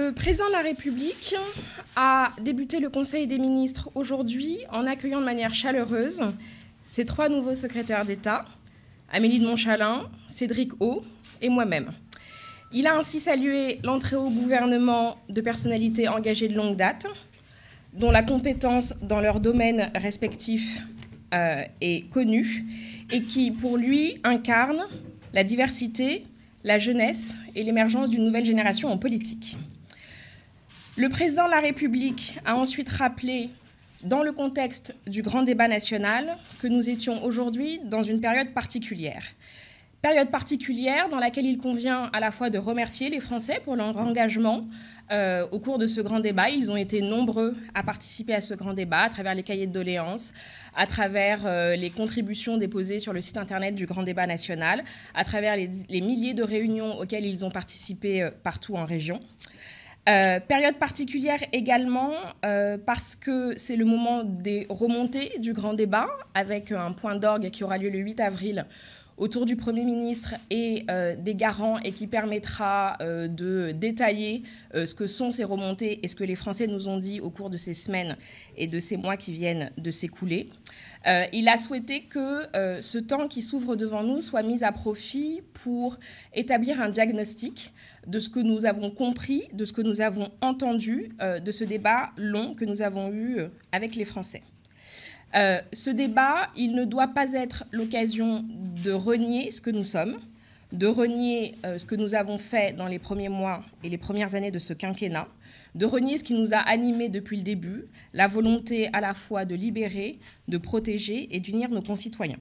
Le président de la République a débuté le Conseil des ministres aujourd'hui en accueillant de manière chaleureuse ses 3 nouveaux secrétaires d'État, Amélie de Montchalin, Cédric O et moi-même. Il a ainsi salué l'entrée au gouvernement de personnalités engagées de longue date, dont la compétence dans leurs domaines respectifs est connue et qui, pour lui, incarnent la diversité, la jeunesse et l'émergence d'une nouvelle génération en politique. Le président de la République a ensuite rappelé, dans le contexte du grand débat national, que nous étions aujourd'hui dans une période particulière. Période particulière dans laquelle il convient à la fois de remercier les Français pour leur engagement au cours de ce grand débat. Ils ont été nombreux à participer à ce grand débat à travers les cahiers de doléances, à travers les contributions déposées sur le site internet du grand débat national, à travers les milliers de réunions auxquelles ils ont participé partout en région. Période particulière également parce que c'est le moment des remontées du grand débat avec un point d'orgue qui aura lieu le 8 avril autour du Premier ministre et des garants et qui permettra de détailler ce que sont ces remontées et ce que les Français nous ont dit au cours de ces semaines et de ces mois qui viennent de s'écouler. Il a souhaité que ce temps qui s'ouvre devant nous soit mis à profit pour établir un diagnostic de ce que nous avons compris, de ce que nous avons entendu, de ce débat long que nous avons eu avec les Français. Ce débat, il ne doit pas être l'occasion de renier ce que nous sommes, de renier ce que nous avons fait dans les premiers mois et les premières années de ce quinquennat, de renier ce qui nous a animés depuis le début, la volonté à la fois de libérer, de protéger et d'unir nos concitoyens.